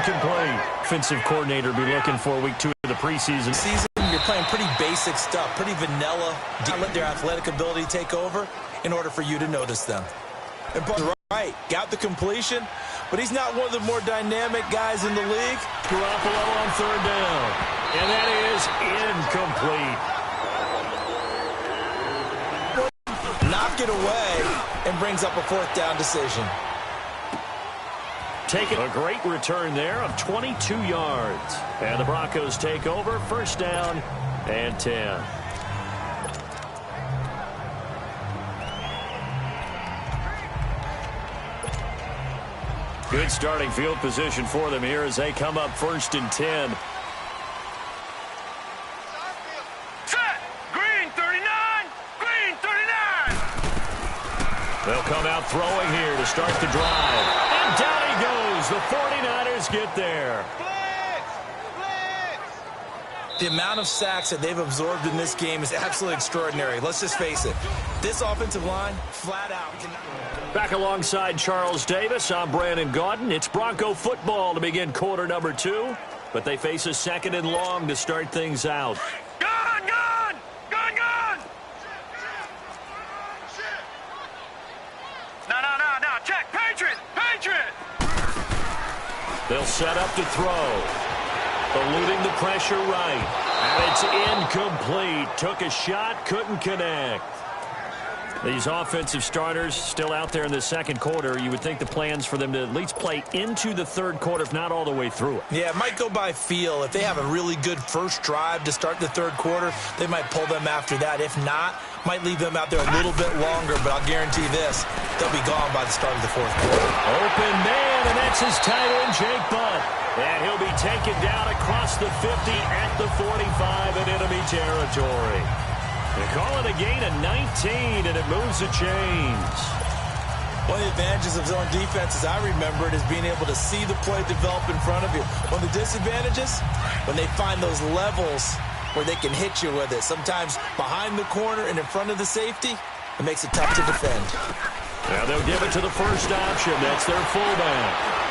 incomplete. Offensive coordinator be looking for week 2 of the preseason. You're playing pretty basic stuff, pretty vanilla. Don't let their athletic ability take over in order for you to notice them. And right, got the completion, but he's not one of the more dynamic guys in the league. Garoppolo on 3rd down, and that is incomplete. Knock it away and brings up a 4th down decision. Taking a great return there of 22 yards. And the Broncos take over, 1st down and 10. Good starting field position for them here as they come up 1st and 10. Set! Green 39! Green 39! They'll come out throwing here to start the drive. And down he goes. The 49ers get there. The amount of sacks that they've absorbed in this game is absolutely extraordinary. Let's just face it. This offensive line, flat out. Back alongside Charles Davis, I'm Brandon Gaudin. It's Bronco football to begin quarter number 2. But they face a 2nd and long to start things out. Gun! Gun! Gun! Gun! No. Check. Patriot! Patriot! They'll set up to throw. Eluding the pressure right. And it's incomplete. Took a shot, couldn't connect. These offensive starters still out there in the 2nd quarter. You would think the plans for them to at least play into the 3rd quarter, if not all the way through it. Yeah, it might go by feel. If they have a really good first drive to start the 3rd quarter, they might pull them after that. If not, might leave them out there a little bit longer, but I'll guarantee this, they'll be gone by the start of the 4th quarter. Open man, and that's his tight end, Jake Butt. And he'll be taken down across the 50 at the 45 in enemy territory. They call it a gain of 19, and it moves the chains. One of the advantages of zone defense, as I remember it, is being able to see the play develop in front of you. One of the disadvantages, when they find those levels where they can hit you with it, sometimes behind the corner and in front of the safety, it makes it tough to defend. Now they'll give it to the first option. That's their fullback.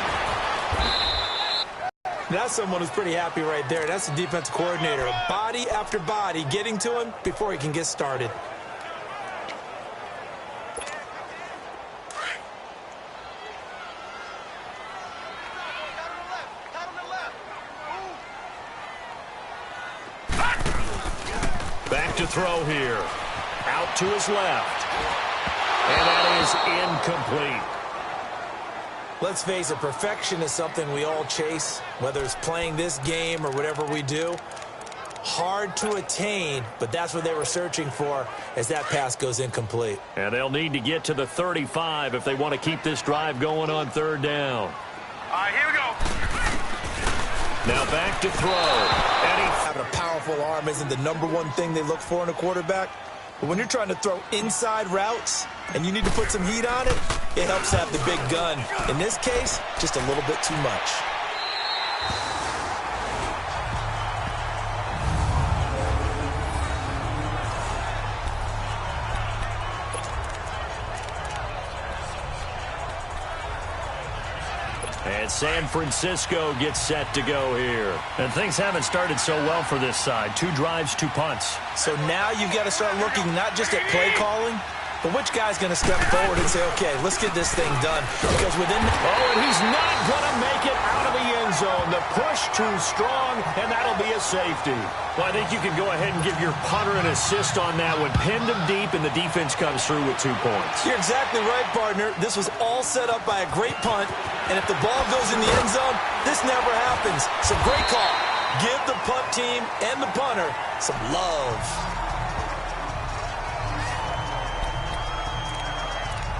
That's someone who's pretty happy right there. That's the defensive coordinator. Body after body getting to him before he can get started. Back to throw here. Out to his left. And that is incomplete. Let's face it, perfection is something we all chase, whether it's playing this game or whatever we do. Hard to attain, but that's what they were searching for as that pass goes incomplete. And they'll need to get to the 35 if they want to keep this drive going on 3rd down. All right, here we go. Now back to throw. And Having a powerful arm isn't the #1 thing they look for in a quarterback. But when you're trying to throw inside routes and you need to put some heat on it, it helps have the big gun. In this case, just a little bit too much. And San Francisco gets set to go here. And things haven't started so well for this side. 2 drives, 2 punts. So now you've got to start looking not just at play calling, but which guy's going to step forward and say, okay, let's get this thing done. Because within the... Oh, and he's not going to make it out of the end zone. The push too strong, and that'll be a safety. Well, I think you can go ahead and give your punter an assist on that one. Pinned him deep, and the defense comes through with 2 points. You're exactly right, partner. This was all set up by a great punt, and if the ball goes in the end zone, this never happens. So great call. Give the punt team and the punter some love.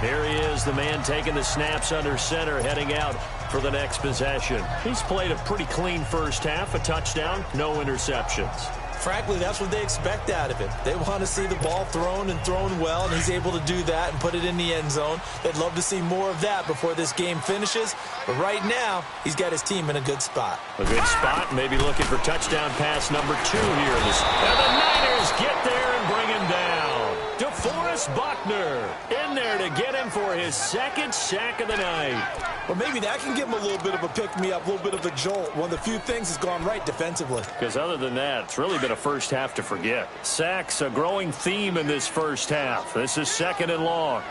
Here he is, the man taking the snaps under center, heading out for the next possession. He's played a pretty clean first half, a touchdown, no interceptions. Frankly, that's what they expect out of him. They want to see the ball thrown and thrown well, and he's able to do that and put it in the end zone. They'd love to see more of that before this game finishes. But right now, he's got his team in a good spot. A good spot, maybe looking for touchdown pass number 2 here. And the Niners get there and bring him down. DeForest DeMarcus Buckner in there to get him for his second sack of the night. Well, maybe that can give him a little bit of a pick-me-up, a little bit of a jolt. One of the few things has gone right defensively. Because other than that, it's really been a first half to forget. Sacks, a growing theme in this first half. This is 2nd and long.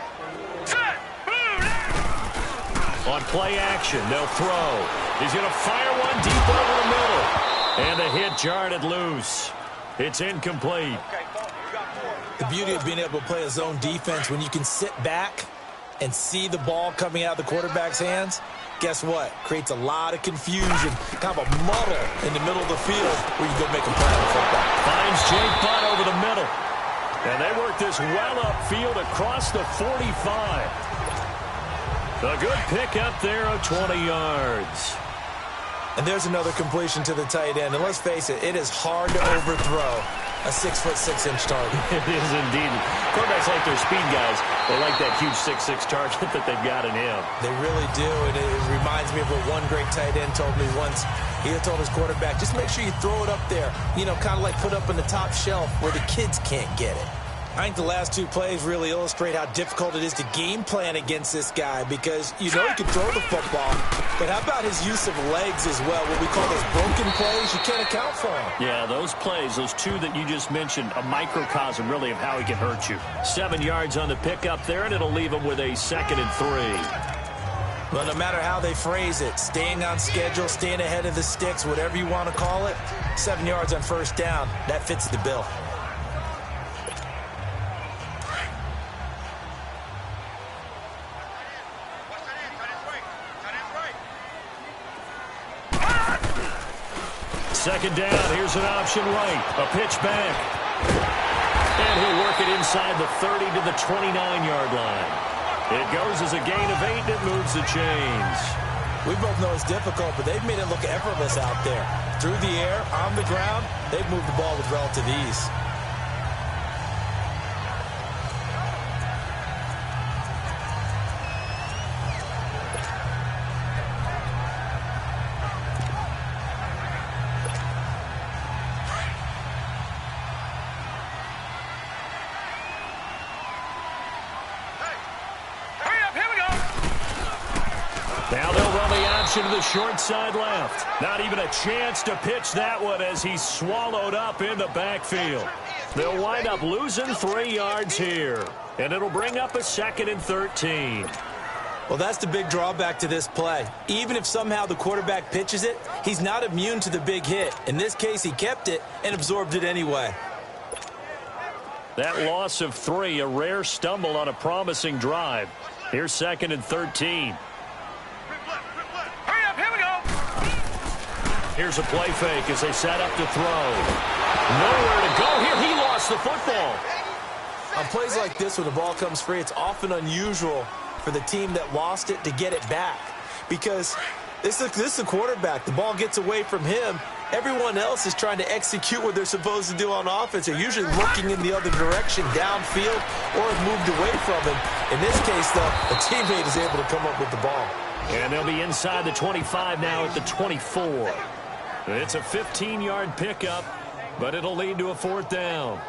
Set. On play action, they'll throw. He's going to fire one deep over the middle. And a hit jarred loose. It's incomplete. The beauty of being able to play a zone defense when you can sit back and see the ball coming out of the quarterback's hands, guess what? Creates a lot of confusion, kind of a muddle in the middle of the field where you go make a play on the football. Finds Jake Butt over the middle. And they work this well upfield across the 45. A good pick up there of 20 yards. And there's another completion to the tight end. And let's face it, it is hard to overthrow a 6'6" target. It is indeed. Quarterbacks like their speed guys. They like that huge 6'6" target that they've got in him. They really do, and it reminds me of what one great tight end told me once. He had told his quarterback, just make sure you throw it up there, you know, kind of like put up in the top shelf where the kids can't get it. I think the last two plays really illustrate how difficult it is to game plan against this guy because you know he can throw the football, but how about his use of legs as well? What we call those broken plays, you can't account for them. Yeah, those plays, those two that you just mentioned, a microcosm really of how he can hurt you. 7 yards on the pickup there, and it'll leave him with a 2nd and 3. Well, no matter how they phrase it, staying on schedule, staying ahead of the sticks, whatever you want to call it, 7 yards on first down, that fits the bill. Second down, here's an option right. A pitch back. And he'll work it inside the 30 to the 29-yard line. It goes as a gain of 8, and it moves the chains. We both know it's difficult, but they've made it look effortless out there. Through the air, on the ground, they've moved the ball with relative ease. Now they'll run the option to the short side left. Not even a chance to pitch that one as he's swallowed up in the backfield. They'll wind up losing 3 yards here. And it'll bring up a 2nd and 13. Well, that's the big drawback to this play. Even if somehow the quarterback pitches it, he's not immune to the big hit. In this case, he kept it and absorbed it anyway. That loss of 3, a rare stumble on a promising drive. Here's 2nd and 13. Here's a play fake as they set up to throw. Nowhere to go here. He lost the football. On plays like this, when the ball comes free, it's often unusual for the team that lost it to get it back. Because this is the quarterback. The ball gets away from him. Everyone else is trying to execute what they're supposed to do on offense. They're usually looking in the other direction, downfield, or have moved away from him. In this case, though, a teammate is able to come up with the ball. And they'll be inside the 25 now at the 24. It's a 15-yard pickup, but it'll lead to a 4th down.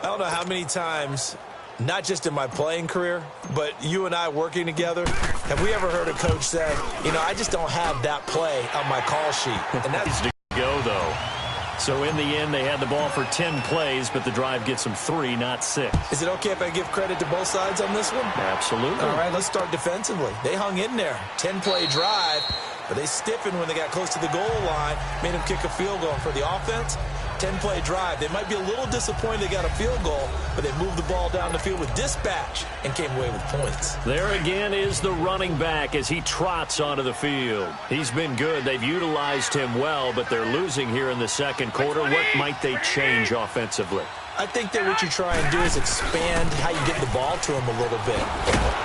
I don't know how many times, not just in my playing career, but you and I working together, have we ever heard a coach say, you know, I just don't have that play on my call sheet. And that's to go, though. So in the end, they had the ball for 10 plays, but the drive gets them 3, not 6. Is it okay if I give credit to both sides on this one? Absolutely. All right, let's start defensively. They hung in there. 10-play drive. But they stiffened when they got close to the goal line, made them kick a field goal. And for the offense, 10-play drive. They might be a little disappointed they got a field goal, but they moved the ball down the field with dispatch and came away with points. There again is the running back as he trots onto the field. He's been good. They've utilized him well, but they're losing here in the second quarter. What might they change offensively? I think that what you try and do is expand how you get the ball to him a little bit.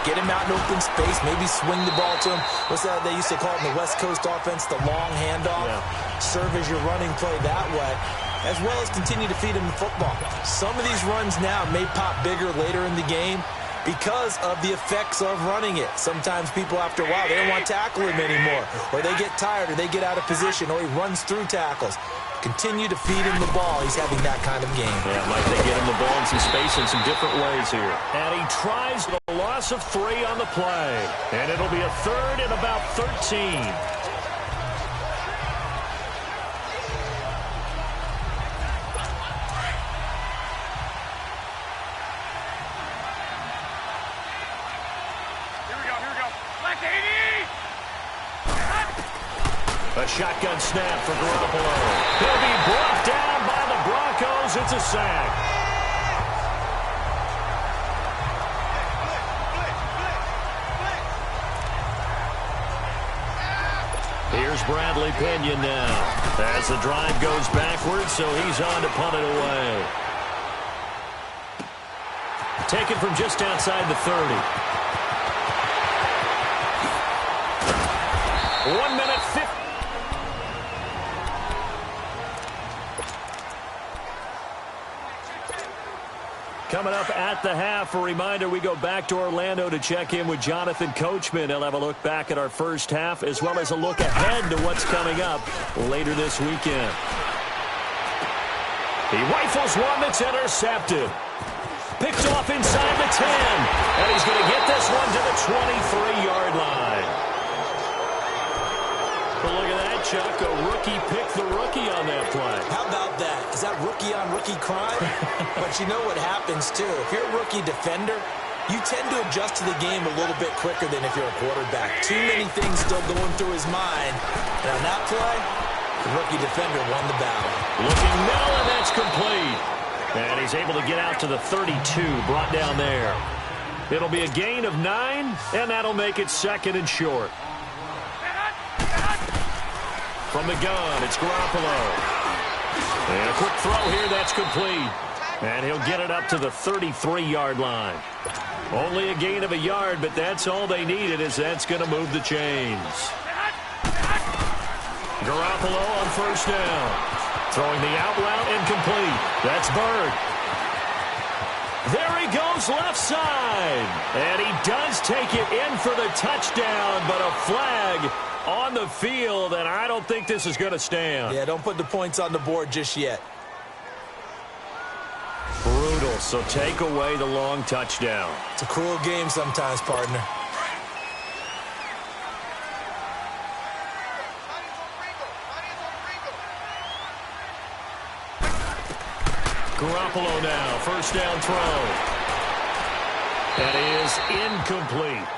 Get him out in open space, maybe swing the ball to him. What's that they used to call it in the West Coast offense, the long handoff? Yeah. Serve as your running play that way, as well as continue to feed him the football. Some of these runs now may pop bigger later in the game because of the effects of running it. Sometimes people, after a while, they don't want to tackle him anymore, or they get tired, or they get out of position, or he runs through tackles. Continue to feed him the ball. He's having that kind of game. Yeah, might they get him the ball in some space in some different ways here. And he tries the loss of 3 on the play. And it'll be a third and about 13. A shotgun snap for Garoppolo. He'll be brought down by the Broncos. It's a sack. Here's Bradley Pinion now. As the drive goes backwards, so he's on to punt it away. Taken from just outside the 30. 1 minute 50. Coming up at the half, a reminder, we go back to Orlando to check in with Jonathan Coachman. He'll have a look back at our first half as well as a look ahead to what's coming up later this weekend. He rifles one that's intercepted. Picked off inside the 10. And he's going to get this one to the 23-yard line. But look at that, Chuck. A rookie picked the rookie on that play. How about that? Is that rookie-on-rookie crime? But you know what happens, too. If you're a rookie defender, you tend to adjust to the game a little bit quicker than if you're a quarterback. Too many things still going through his mind. And on that play, the rookie defender won the battle. Looking middle, and that's complete. And he's able to get out to the 32, brought down there. It'll be a gain of 9, and that'll make it 2nd and short. From the gun, it's Garoppolo. And a quick throw here, that's complete. And he'll get it up to the 33-yard line. Only a gain of a yard, but that's all they needed, as that's going to move the chains. Garoppolo on first down. Throwing the out route incomplete. That's Bird. There he goes left side. And he does take it in for the touchdown, but a flag on the field, and I don't think this is going to stand. Yeah, don't put the points on the board just yet. Brutal, so take away the long touchdown. It's a cruel game sometimes, partner. Garoppolo now, first down throw. That is incomplete.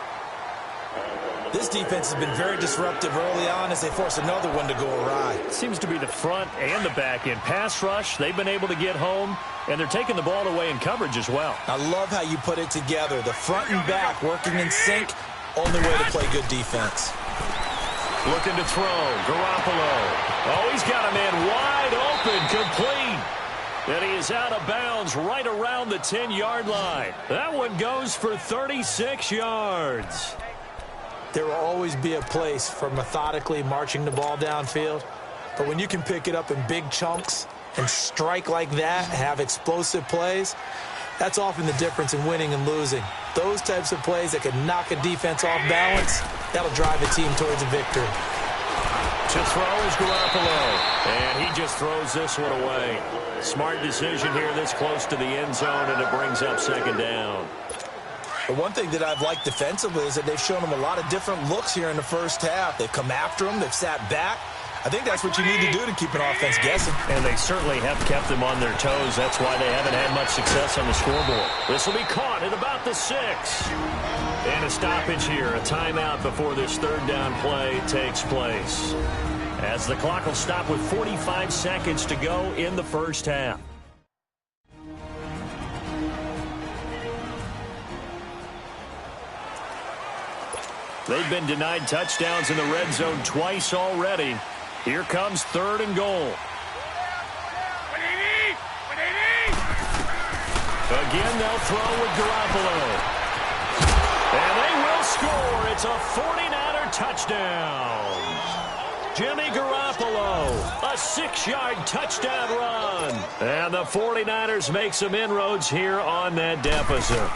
This defense has been very disruptive early on as they force another one to go awry. Seems to be the front and the back end. Pass rush, they've been able to get home, and they're taking the ball away in coverage as well. I love how you put it together. The front and back working in sync, only way to play good defense. Looking to throw, Garoppolo. Oh, he's got a man wide open, complete. And he is out of bounds right around the 10-yard line. That one goes for 36 yards. There will always be a place for methodically marching the ball downfield. But when you can pick it up in big chunks and strike like that, have explosive plays, that's often the difference in winning and losing. Those types of plays that can knock a defense off balance, that'll drive a team towards a victory. To throw is Garoppolo. And he just throws this one away. Smart decision here this close to the end zone, and it brings up 2nd down. The one thing that I've liked defensively is that they've shown them a lot of different looks here in the first half. They've come after them. They've sat back. I think that's what you need to do to keep an offense guessing. And they certainly have kept them on their toes. That's why they haven't had much success on the scoreboard. This will be caught at about the 6. And a stoppage here, a timeout before this 3rd down play takes place. As the clock will stop with 45 seconds to go in the first half. They've been denied touchdowns in the red zone twice already. Here comes 3rd and goal. Again, they'll throw with Garoppolo. And they will score. It's a 49er touchdown. Jimmy Garoppolo, a 6-yard touchdown run. And the 49ers make some inroads here on that deficit.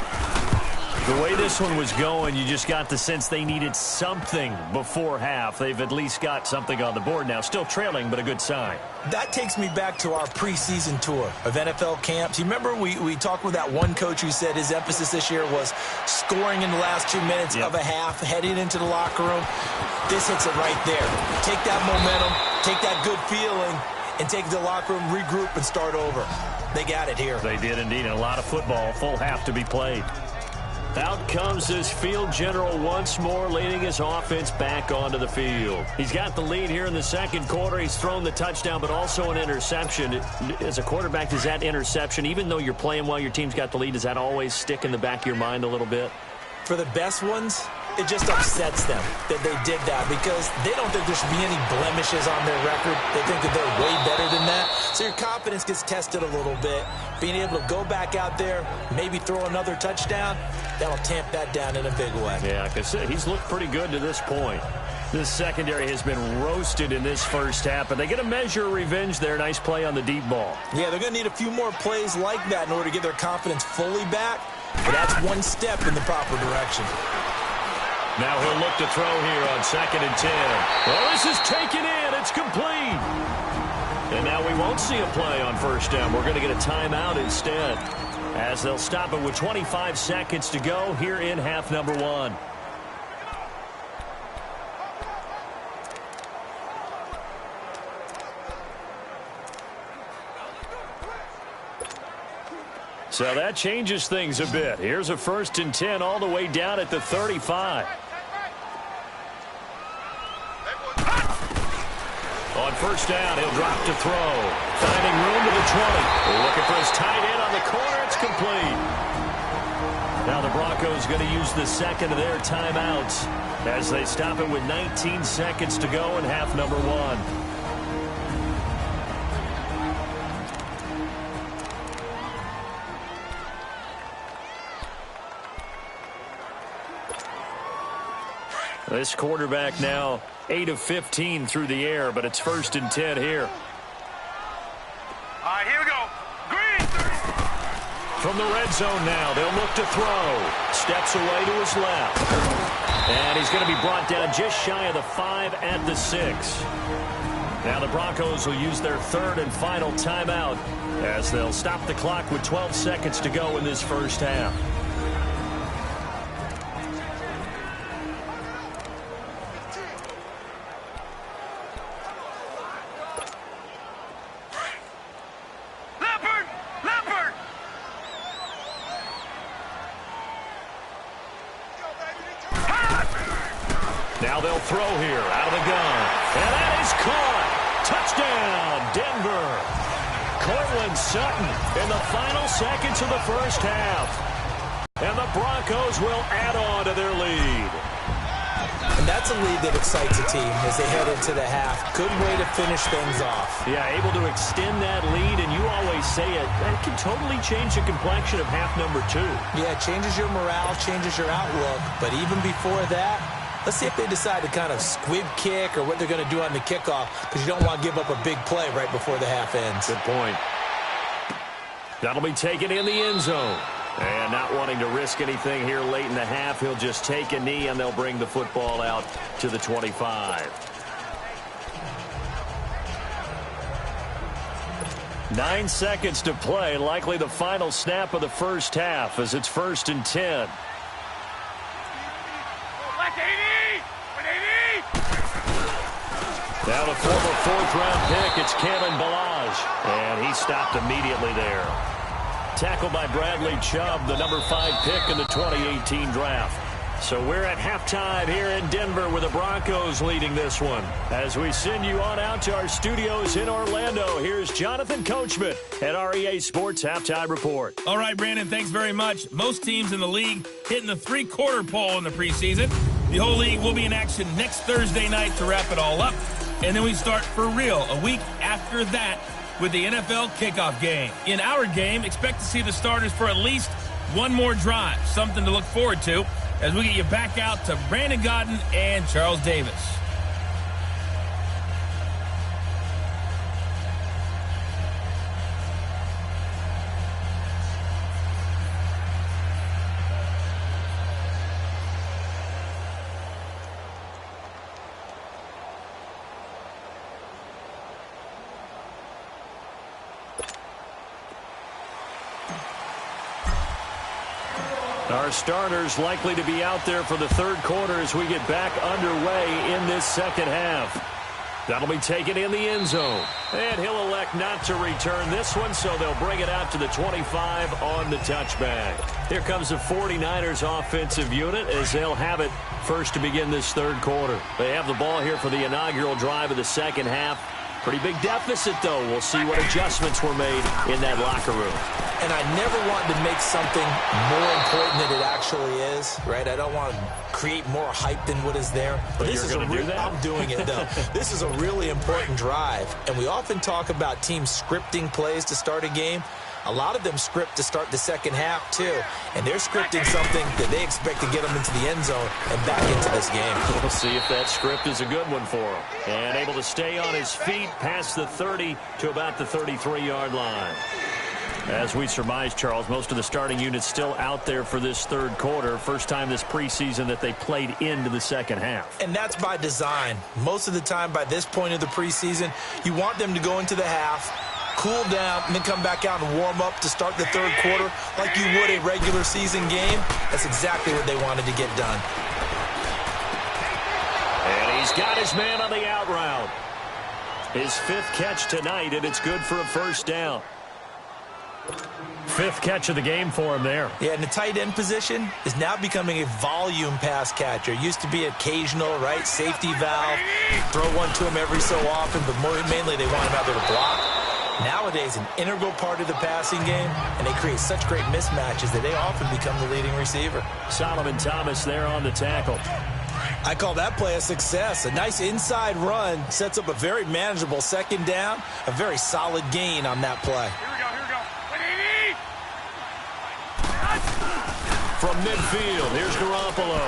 The way this one was going, you just got the sense they needed something before half. They've at least got something on the board now. Still trailing, but a good sign. That takes me back to our preseason tour of NFL camps. You remember we talked with that one coach who said his emphasis this year was scoring in the last 2 minutes of a half, heading into the locker room. This hits it right there. Take that momentum, take that good feeling, and take it to the locker room, regroup, and start over. They got it here. They did indeed, and a lot of football, full half to be played. Out comes this field general once more, leading his offense back onto the field. He's got the lead here in the second quarter. He's thrown the touchdown, but also an interception. As a quarterback, does that interception, even though you're playing while your team's got the lead, does that always stick in the back of your mind a little bit? For the best ones, it just upsets them that they did that because they don't think there should be any blemishes on their record. They think that they're way better than that. So your confidence gets tested a little bit. Being able to go back out there, maybe throw another touchdown, that'll tamp that down in a big way. Yeah, because he's looked pretty good to this point. This secondary has been roasted in this first half, and they get a measure of revenge there. Nice play on the deep ball. Yeah, they're going to need a few more plays like that in order to get their confidence fully back. But that's one step in the proper direction. Now he'll look to throw here on 2nd and 10. Well, this is taken in. It's complete. And now we won't see a play on first down. We're going to get a timeout instead, as they'll stop it with 25 seconds to go here in half number 1. So that changes things a bit. Here's a 1st and 10 all the way down at the 35. On first down, he'll drop to throw. Finding room to the 20. Looking for his tight end on the corner. It's complete. Now the Broncos going to use the second of their timeouts as they stop it with 19 seconds to go in half number 1. This quarterback now 8 of 15 through the air, but it's 1st and 10 here. All right, here we go. Green. From the red zone now, they'll look to throw. Steps away to his left. And he's going to be brought down just shy of the 5 at the 6. Now the Broncos will use their 3rd and final timeout as they'll stop the clock with 12 seconds to go in this first half. Now they'll throw here out of the gun. And that is caught. Touchdown, Denver. Cortland Sutton in the final seconds of the first half. And the Broncos will add on to their lead. And that's a lead that excites a team as they head into the half. Good way to finish things off. Yeah, able to extend that lead, and you always say it, that can totally change the complexion of half number 2. Yeah, it changes your morale, changes your outlook. But even before that, let's see if they decide to kind of squib kick or what they're going to do on the kickoff, because you don't want to give up a big play right before the half ends. Good point. That'll be taken in the end zone. And not wanting to risk anything here late in the half, he'll just take a knee, and they'll bring the football out to the 25. 9 seconds to play, likely the final snap of the first half as it's 1st and 10. Now the former 4th-round pick, it's Kalen Ballage, and he stopped immediately there. Tackled by Bradley Chubb, the number 5 pick in the 2018 draft. So we're at halftime here in Denver with the Broncos leading this one. As we send you on out to our studios in Orlando, here's Jonathan Coachman at REA Sports Halftime Report. All right, Brandon, thanks very much. Most teams in the league hitting the 3-quarter pole in the preseason. The whole league will be in action next Thursday night to wrap it all up. And then we start for real a week after that with the NFL kickoff game. In our game, expect to see the starters for at least one more drive, something to look forward to as we get you back out to Brandon Godden and Charles Davis. Our starters likely to be out there for the third quarter as we get back underway in this second half. That'll be taken in the end zone. And he'll elect not to return this one, so they'll bring it out to the 25 on the touchback. Here comes the 49ers offensive unit as they'll have it first to begin this third quarter. They have the ball here for the inaugural drive of the second half. Pretty big deficit, though. We'll see what adjustments were made in that locker room. And I never want to make something more important than it actually is, right? I don't want to create more hype than what is there. But this is going to do that? I'm doing it, though. This is a really important drive. And we often talk about teams scripting plays to start a game. A lot of them script to start the second half, too. And they're scripting something that they expect to get them into the end zone and back into this game. We'll see if that script is a good one for him. And able to stay on his feet past the 30 to about the 33-yard line. As we surmise, Charles, most of the starting units still out there for this third quarter. First time this preseason that they played into the second half. And that's by design. Most of the time by this point of the preseason, you want them to go into the half, cool down, and then come back out and warm up to start the third quarter like you would a regular season game. That's exactly what they wanted to get done. And he's got his man on the out route. His fifth catch tonight, and it's good for a first down. Fifth catch of the game for him there. Yeah, and the tight end position is now becoming a volume pass catcher. Used to be occasional, right? Safety valve. Throw one to him every so often, but mainly they want him out there to block. Nowadays, an integral part of the passing game, and they create such great mismatches that they often become the leading receiver. Solomon Thomas there on the tackle. I call that play a success. A nice inside run sets up a very manageable second down, a very solid gain on that play. From midfield, here's Garoppolo.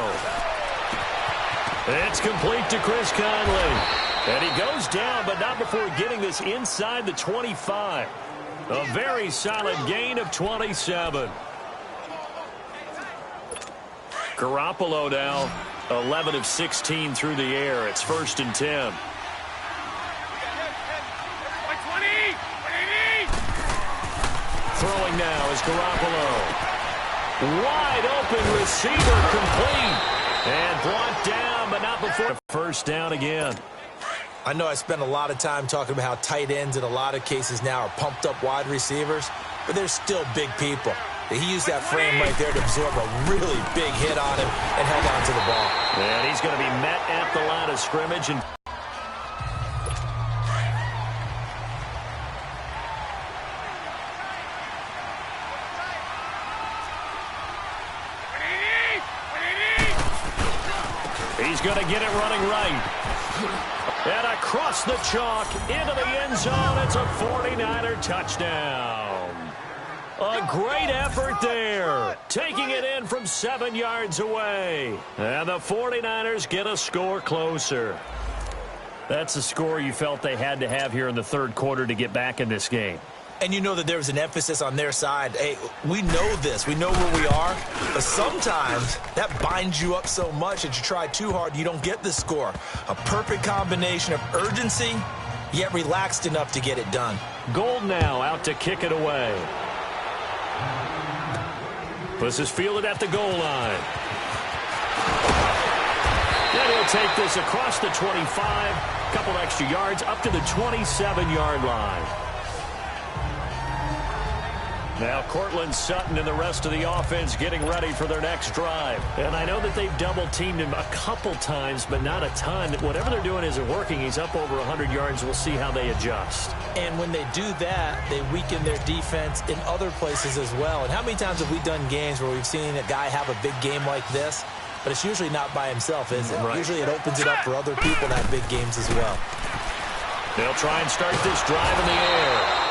It's complete to Chris Conley. And he goes down, but not before getting this inside the 25. A very solid gain of 27. Garoppolo now 11 of 16 through the air. It's 1st and 10. Throwing now is Garoppolo. Wide open receiver complete. And brought down, but not before. First down again. I know I spend a lot of time talking about how tight ends in a lot of cases now are pumped up wide receivers, but they're still big people. He used that frame right there to absorb a really big hit on him and held on to the ball. And he's going to be met at the line of scrimmage. And he's going to get it running right. And across the chalk into the end zone. It's a 49er touchdown. A great effort there. Taking it in from 7 yards away. And the 49ers get a score closer. That's the score you felt they had to have here in the third quarter to get back in this game. And you know that there was an emphasis on their side. Hey, we know this. We know where we are. But sometimes that binds you up so much that you try too hard, you don't get the score. A perfect combination of urgency, yet relaxed enough to get it done. Gold now out to kick it away. This is fielded at the goal line. Then he'll take this across the 25. Couple extra yards up to the 27-yard line. Now Cortland Sutton and the rest of the offense getting ready for their next drive. And I know that they've double-teamed him a couple times, but not a ton. Whatever they're doing isn't working. He's up over 100 yards. We'll see how they adjust. And when they do that, they weaken their defense in other places as well. And how many times have we done games where we've seen a guy have a big game like this? But it's usually not by himself, is it? Right. Usually it opens it up for other people to have big games as well. They'll try and start this drive in the air.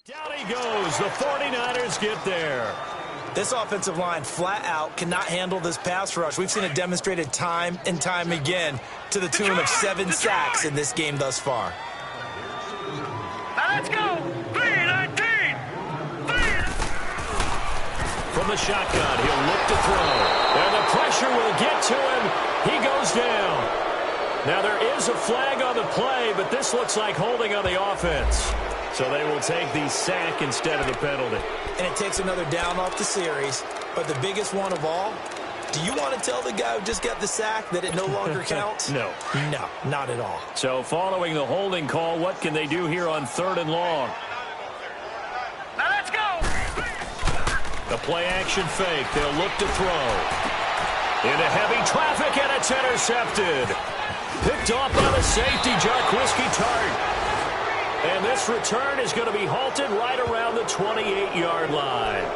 Down he goes. The 49ers get there. This offensive line flat out cannot handle this pass rush. We've seen it demonstrated time and time again to the tune of 7 sacks in this game thus far. Now let's go. 3-19. From the shotgun, he'll look to throw. And the pressure will get to him. He goes down. Now there is a flag on the play, but this looks like holding on the offense. So they will take the sack instead of the penalty. And it takes another down off the series. But the biggest one of all, do you want to tell the guy who just got the sack that it no longer counts? No. No, not at all. So following the holding call, what can they do here on 3rd and long? Now let's go. The play action fake. They'll look to throw. Into heavy traffic, and it's intercepted. Picked off by the safety, Jarquiski Tart. And this return is going to be halted right around the 28-yard line.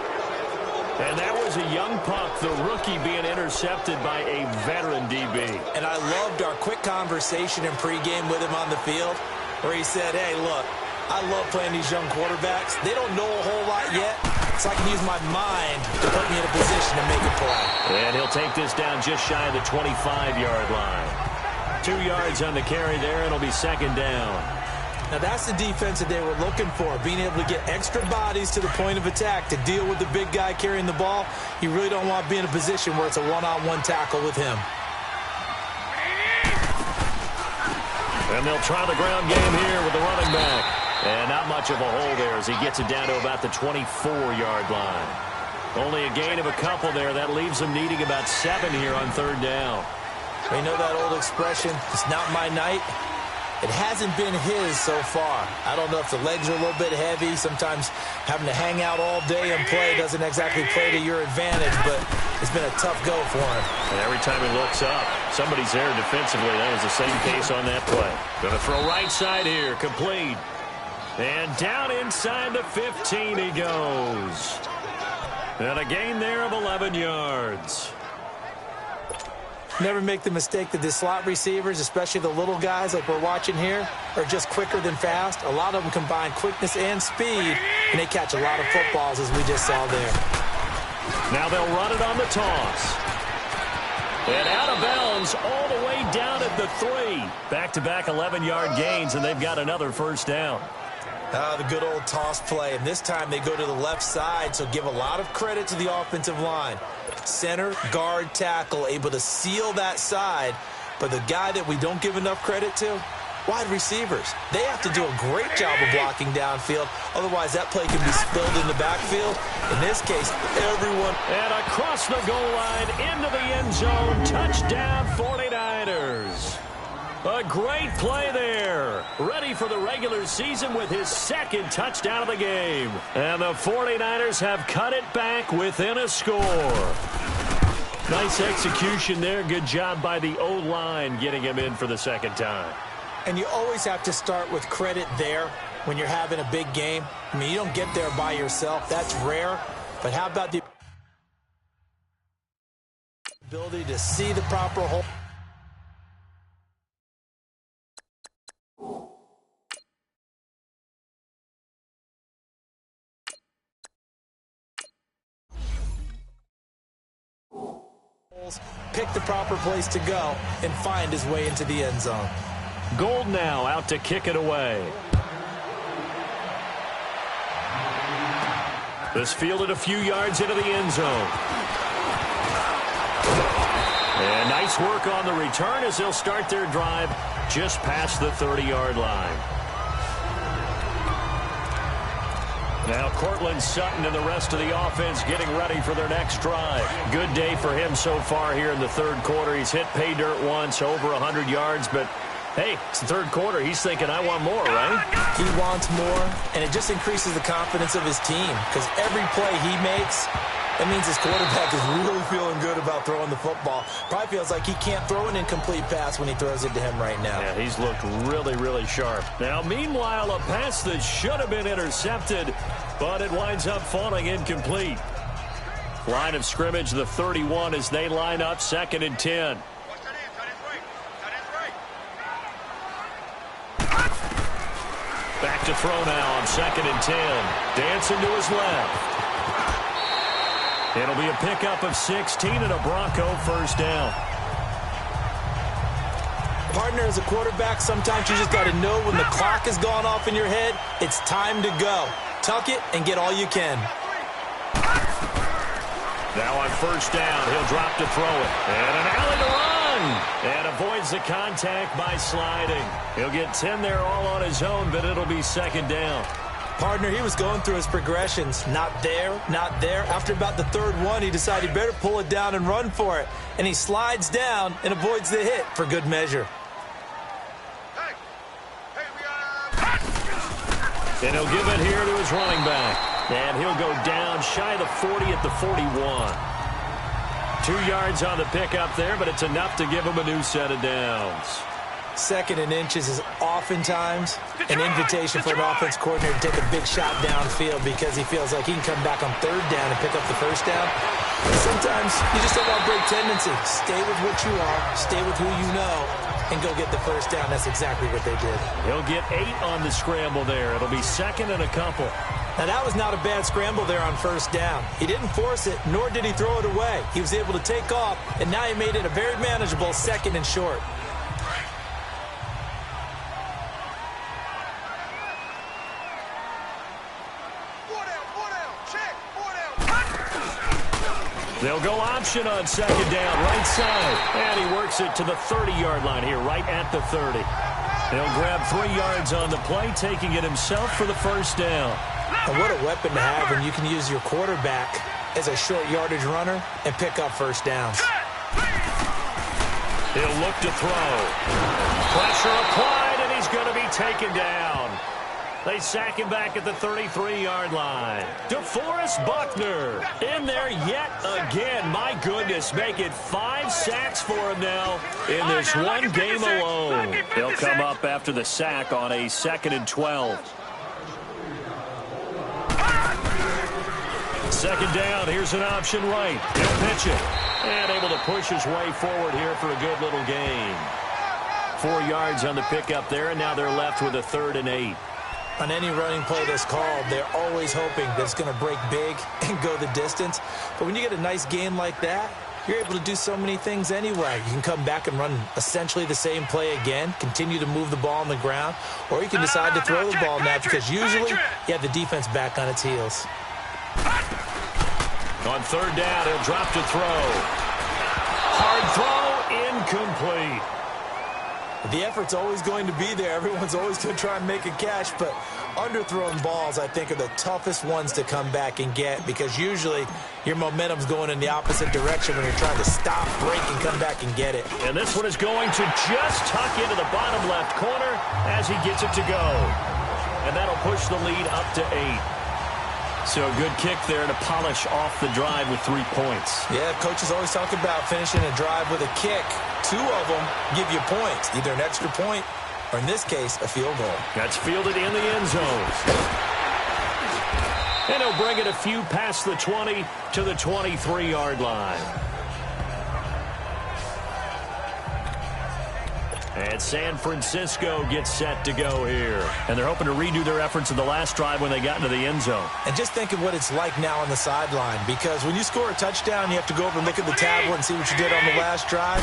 And that was a young puck, the rookie being intercepted by a veteran DB. And I loved our quick conversation in pregame with him on the field where he said, hey, look, I love playing these young quarterbacks. They don't know a whole lot yet, so I can use my mind to put me in a position to make a play. And he'll take this down just shy of the 25-yard line. 2 yards on the carry there, and it'll be 2nd down. Now, that's the defense that they were looking for, being able to get extra bodies to the point of attack to deal with the big guy carrying the ball. You really don't want to be in a position where it's a one-on-one tackle with him. And they'll try the ground game here with the running back. And not much of a hole there as he gets it down to about the 24-yard line. Only a gain of a couple there. That leaves them needing about 7 here on 3rd down. You know that old expression, it's not my night? It hasn't been his so far. I don't know if the legs are a little bit heavy. Sometimes having to hang out all day and play doesn't exactly play to your advantage, but it's been a tough go for him. And every time he looks up, somebody's there defensively. That was the same case on that play. Going to throw right side here, complete. And down inside the 15 he goes. And a gain there of 11 yards. Never make the mistake that the slot receivers, especially the little guys like we're watching here, are just quicker than fast. A lot of them combine quickness and speed, and they catch a lot of footballs, as we just saw there. Now they'll run it on the toss. And out of bounds all the way down at the 3. Back-to-back 11-yard gains, and they've got another 1st down. The good old toss play, and this time they go to the left side, so give a lot of credit to the offensive line. Center, guard, tackle, able to seal that side. But the guy that we don't give enough credit to, wide receivers. They have to do a great job of blocking downfield. Otherwise, that play can be spilled in the backfield. In this case, everyone. And across the goal line, into the end zone. Touchdown, 49ers. A great play there. Ready for the regular season with his 2nd touchdown of the game. And the 49ers have cut it back within a score. Nice execution there. Good job by the O-line getting him in for the 2nd time. And you always have to start with credit there when you're having a big game. I mean, you don't get there by yourself. That's rare. But how about the ability to see the proper hole? Pick the proper place to go and find his way into the end zone. Gold now out to kick it away. This fielded a few yards into the end zone. And nice work on the return as they'll start their drive just past the 30-yard line. Now Cortland Sutton and the rest of the offense getting ready for their next drive. Good day for him so far here in the 3rd quarter. He's hit pay dirt once, over 100 yards, but hey, it's the 3rd quarter. He's thinking, I want more, right? He wants more, and it just increases the confidence of his team because every play he makes, that means his quarterback is really feeling good about throwing the football. Probably feels like he can't throw an incomplete pass when he throws it to him right now. Yeah, he's looked really, really sharp. Now, meanwhile, a pass that should have been intercepted, but it winds up falling incomplete. Line of scrimmage, the 31 as they line up, 2nd and 10. Back to throw now on 2nd and 10. Dancing to his left. It'll be a pickup of 16 and a Bronco first down. Partner, as a quarterback, sometimes you just got to know when the clock has gone off in your head, it's time to go. Tuck it and get all you can. Now on first down, he'll drop to throw it. And an alley to run. And avoids the contact by sliding. He'll get 10 there all on his own, but it'll be 2nd down. Partner, he was going through his progressions. Not there, not there. After about the 3rd one, he decided he better pull it down and run for it. And he slides down and avoids the hit for good measure. And he'll give it here to his running back. And he'll go down shy of the 40 at the 41. 2 yards on the pickup there, but it's enough to give him a new set of downs. 2nd and inches is oftentimes an invitation for an offense coordinator to take a big shot downfield because he feels like he can come back on 3rd down and pick up the 1st down. Sometimes you just don't want to break tendency. Stay with what you are, stay with who you know, and go get the 1st down. That's exactly what they did. He'll get 8 on the scramble there. It'll be 2nd and a couple. Now, that was not a bad scramble there on 1st down. He didn't force it, nor did he throw it away. He was able to take off, and now he made it a very manageable 2nd and short. They'll go option on 2nd down, right side. And he works it to the 30-yard line here, right at the 30. He'll grab 3 yards on the play, taking it himself for the 1st down. And what a weapon to have when you can use your quarterback as a short yardage runner and pick up 1st downs. He'll look to throw. Pressure applied, and he's going to be taken down. They sack him back at the 33-yard line. DeForest Buckner in there yet again. My goodness, make it 5 sacks for him now in this one game alone. He'll come up after the sack on a 2nd and 12. 2nd down, here's an option right. He'll pitch it. And able to push his way forward here for a good little gain. 4 yards on the pickup there, and now they're left with a 3rd and 8. On any running play that's called, they're always hoping that it's going to break big and go the distance. But when you get a nice gain like that, you're able to do so many things anyway. You can come back and run essentially the same play again, continue to move the ball on the ground, or you can decide to throw the ball now because usually you have the defense back on its heels. On 3rd down, he'll drop to throw. Hard throw, incomplete. The effort's always going to be there. Everyone's always going to try and make a catch, but underthrown balls, I think, are the toughest ones to come back and get because usually your momentum's going in the opposite direction when you're trying to stop, break, and come back and get it. And this one is going to just tuck into the bottom left corner as he gets it to go. And that'll push the lead up to 8. So a good kick there to polish off the drive with 3 points. Yeah, coaches always talk about finishing a drive with a kick. 2 of them give you points, either an extra point or, in this case, a field goal. That's fielded in the end zone. And he'll bring it a few past the 20 to the 23-yard line. And San Francisco gets set to go here. And they're hoping to redo their efforts in the last drive when they got into the end zone. And just think of what it's like now on the sideline, because when you score a touchdown, you have to go over and look at the tablet and see what you did on the last drive.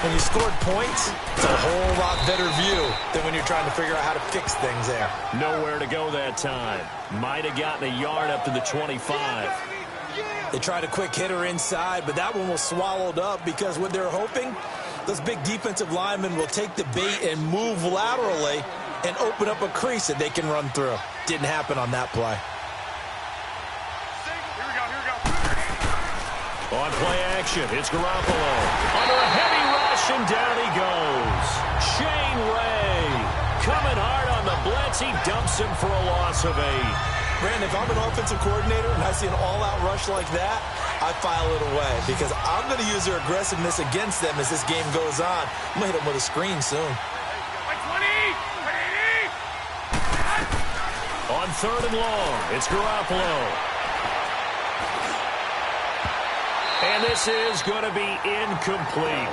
When you scored points, it's a whole lot better view than when you're trying to figure out how to fix things there. Nowhere to go that time. Might have gotten a yard up to the 25. They tried a quick hitter inside, but that one was swallowed up because what they're hoping, those big defensive linemen will take the bait and move laterally and open up a crease that they can run through. Didn't happen on that play. On play action, it's Garoppolo. Under a heavy rush, and down he goes. Shane Ray coming hard on the blitz. He dumps him for a loss of 8. Brandon, if I'm an offensive coordinator and I see an all-out rush like that, I file it away because I'm going to use their aggressiveness against them as this game goes on. I'm going to hit them with a screen soon. On 3rd and long, it's Garoppolo. And this is going to be incomplete.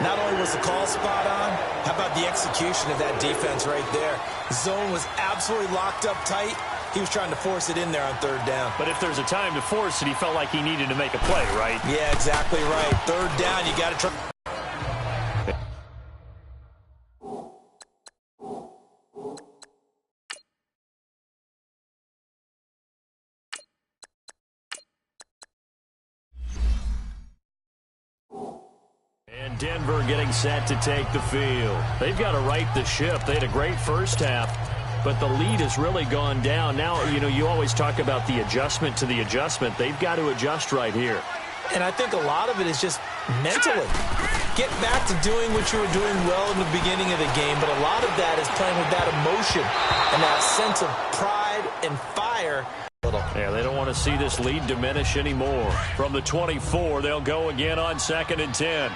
Not only was the call spot on, how about the execution of that defense right there? The zone was absolutely locked up tight. He was trying to force it in there on third down. But if there's a time to force it, he felt like he needed to make a play, right? Yeah, exactly right. Third down, you got to try. And Denver getting set to take the field. They've got to right the ship. They had a great first half, but the lead has really gone down. Now, you always talk about the adjustment to the adjustment. They've got to adjust right here. And I think a lot of it is just mentally. Get back to doing what you were doing well in the beginning of the game, but a lot of that is playing with that emotion and that sense of pride and fire. Yeah, they don't want to see this lead diminish anymore. From the 24, they'll go again on 2nd and 10.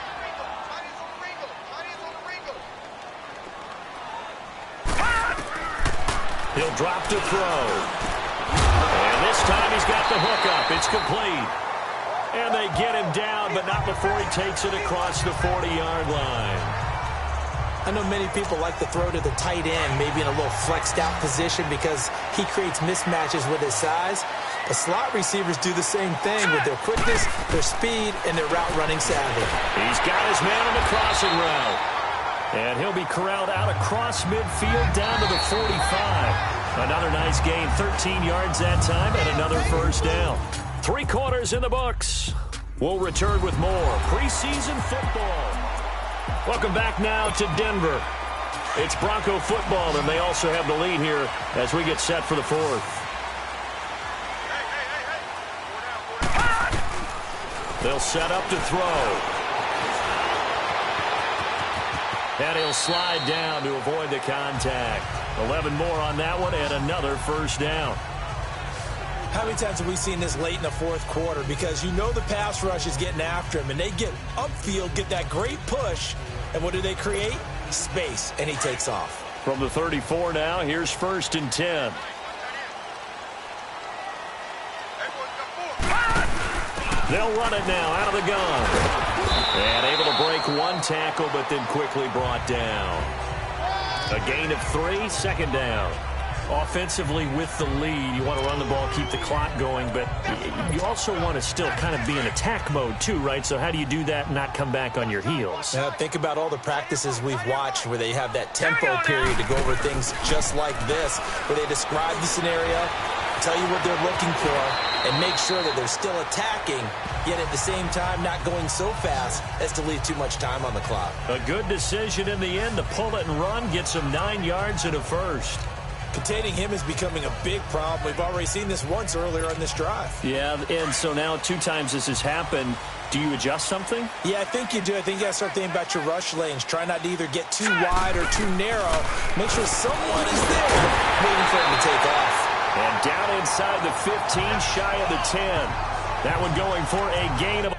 He'll drop to throw. And this time he's got the hook up. It's complete. And they get him down, but not before he takes it across the 40-yard line. I know many people like to throw to the tight end, maybe in a little flexed out position because he creates mismatches with his size. But slot receivers do the same thing with their quickness, their speed, and their route running savvy. He's got his man on the crossing route. And he'll be corralled out across midfield down to the 45. Another nice gain, 13 yards that time, and another first down. 3 quarters in the books. We'll return with more preseason football. Welcome back now to Denver. It's Bronco football, and they also have the lead here as we get set for the 4th. They'll set up to throw. And he'll slide down to avoid the contact. 11 more on that one and another first down. How many times have we seen this late in the 4th quarter? Because the pass rush is getting after him, and they get upfield, get that great push, and what do they create? Space, and he takes off. From the 34 now, here's 1st and 10. They'll run it now out of the gun. And able to break one tackle, but then quickly brought down. A gain of 3, 2nd down. Offensively with the lead, you want to run the ball, keep the clock going, but you also want to still kind of be in attack mode too, right? So how do you do that and not come back on your heels? Now, think about all the practices we've watched where they have that tempo period to go over things just like this, where they describe the scenario, tell you what they're looking for, and make sure that they're still attacking, yet at the same time not going so fast as to leave too much time on the clock. A good decision in the end to pull it and run, gets him 9 yards and a first. Containing him is becoming a big problem. We've already seen this once earlier on this drive. Yeah, and so now 2 times this has happened. Do you adjust something? Yeah, I think you do. I think you got to start thinking about your rush lanes. Try not to either get too wide or too narrow. Make sure someone is there waiting for him to take off. And down inside the 15, shy of the 10. That one going for a gain of...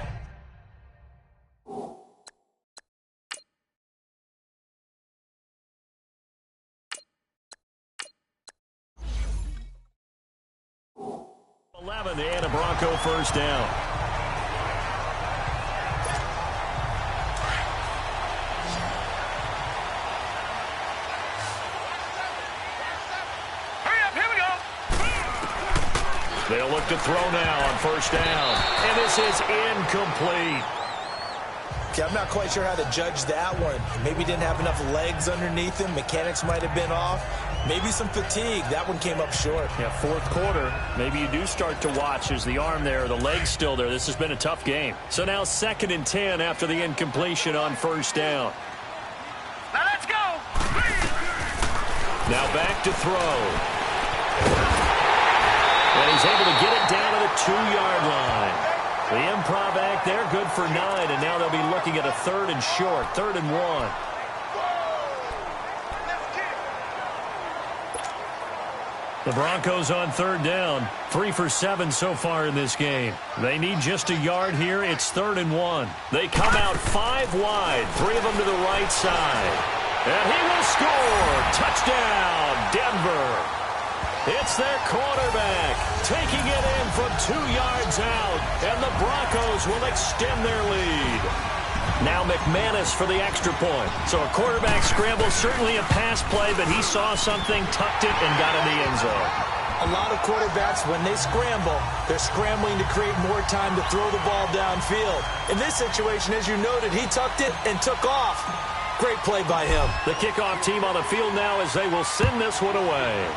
and a Bronco first down. Hurry up, here we go. They'll look to throw now on first down. And this is incomplete. Okay, I'm not quite sure how to judge that one. Maybe didn't have enough legs underneath him. Mechanics might have been off. Maybe some fatigue. That one came up short. Yeah, 4th quarter. Maybe you do start to watch. Is the arm there, the leg's still there? This has been a tough game. So now 2nd and 10 after the incompletion on first down. Now let's go. Now back to throw. And he's able to get it down to the 2-yard line. The improv act there, good for 9, and now they'll be looking at a 3rd and short, 3rd and 1. The Broncos on 3rd down, 3 for 7 so far in this game. They need just a yard here. It's 3rd and 1. They come out 5 wide, 3 of them to the right side. And he will score. Touchdown, Denver. It's their quarterback taking it in from 2 yards out, and the Broncos will extend their lead. Now McManus for the extra point. So a quarterback scramble, certainly a pass play, but he saw something, tucked it, and got in the end zone. A lot of quarterbacks, when they scramble, they're scrambling to create more time to throw the ball downfield. In this situation, as you noted, he tucked it and took off. Great play by him. The kickoff team on the field now as they will send this one away.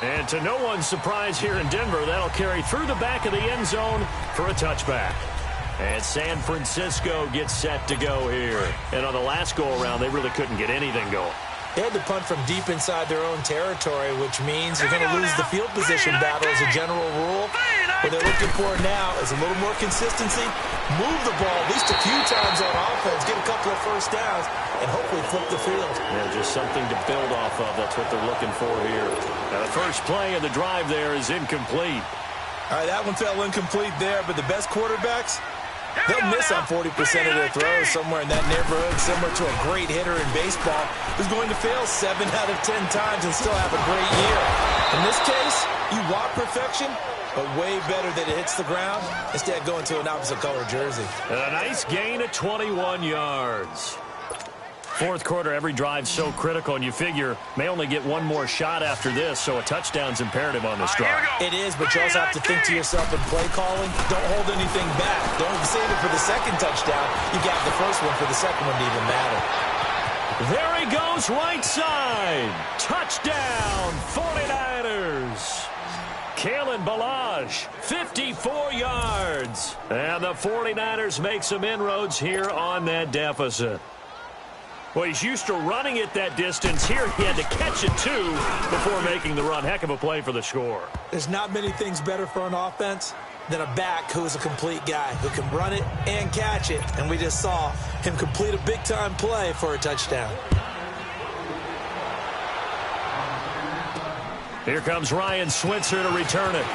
And to no one's surprise here in Denver, that'll carry through the back of the end zone for a touchback. And San Francisco gets set to go here. And on the last go-around, they really couldn't get anything going. They had to punt from deep inside their own territory, which means you're going to lose the field position battle as a general rule. What they're looking for now is a little more consistency, move the ball at least a few times on offense, get a couple of first downs, and hopefully flip the field. Yeah, just something to build off of. That's what they're looking for here. Now, the first play of the drive there is incomplete. All right, that one fell incomplete there, but the best quarterbacks, they'll miss on 40% of their throws, somewhere in that neighborhood, similar to a great hitter in baseball who's going to fail 7 out of 10 times and still have a great year. In this case, you want perfection, but way better that it hits the ground instead of going to an opposite color jersey. And a nice gain of 21 yards. Fourth quarter, every drive's so critical, and you figure may only get one more shot after this, so a touchdown's imperative on this drive. It is, but you also have to think to yourself in play calling, don't hold anything back. Don't save it for the second touchdown. You got the first one for the second one to even matter. There he goes, right side. Touchdown, 49ers. Kalen Ballage, 54 yards. And the 49ers make some inroads here on that deficit. Well, he's used to running it that distance. Here he had to catch it, too, before making the run. Heck of a play for the score. There's not many things better for an offense than a back who is a complete guy who can run it and catch it. And we just saw him complete a big-time play for a touchdown. Here comes Ryan Switzer to return it.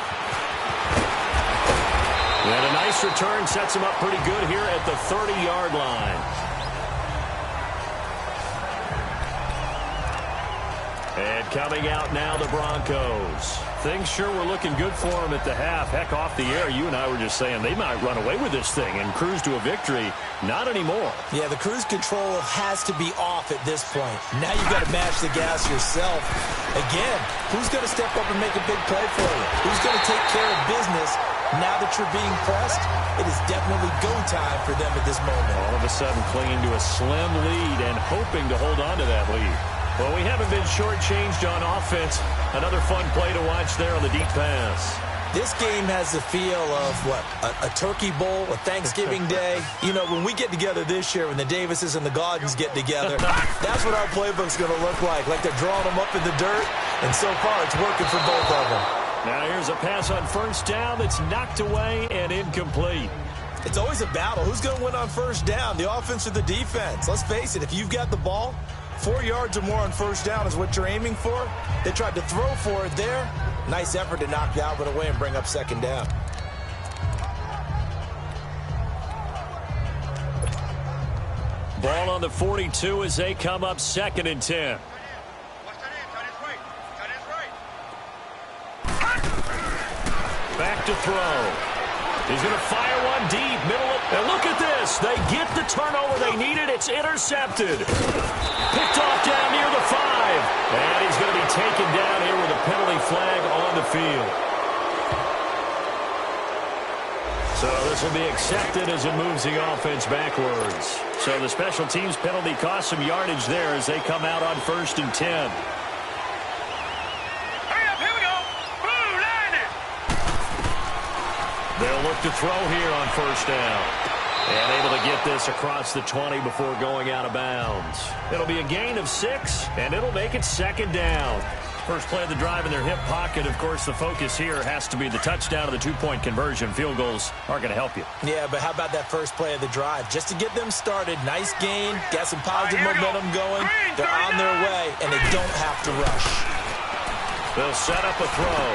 And a nice return sets him up pretty good here at the 30-yard line. And coming out now, the Broncos. Things sure were looking good for them at the half. Heck, off the air, you and I were just saying they might run away with this thing and cruise to a victory. Not anymore. Yeah, the cruise control has to be off at this point. Now you've got to match the gas yourself. Again, who's going to step up and make a big play for you? Who's going to take care of business now that you're being pressed? It is definitely go time for them at this moment. All of a sudden clinging to a slim lead and hoping to hold on to that lead. Well, we haven't been shortchanged on offense. Another fun play to watch there on the deep pass. This game has the feel of, what, a turkey bowl, a Thanksgiving day. You know, when we get together this year, when the Davises and the Gaudens get together, that's what our playbook's going to look like they're drawing them up in the dirt, and so far it's working for both of them. Now here's a pass on first down that's knocked away and incomplete. It's always a battle. Who's going to win on first down, the offense or the defense? Let's face it, if you've got the ball, 4 yards or more on first down is what you're aiming for. They tried to throw for it there. Nice effort to knock the Albert away and bring up second down. Ball on the 42 as they come up 2nd and 10. Back to throw. He's going to fire one deep, middle of, and look at this. They get the turnover they needed. It's intercepted. Picked off down near the 5. And he's going to be taken down here with a penalty flag on the field. So this will be accepted as it moves the offense backwards. So the special teams penalty cost some yardage there as they come out on 1st and 10. They'll look to throw here on first down. And able to get this across the 20 before going out of bounds. It'll be a gain of 6, and it'll make it 2nd down. First play of the drive in their hip pocket. Of course, the focus here has to be the touchdown of the 2-point conversion. Field goals aren't going to help you. Yeah, but how about that first play of the drive? Just to get them started, nice gain, got some positive momentum going. They're on their way, and they don't have to rush. They'll set up a throw.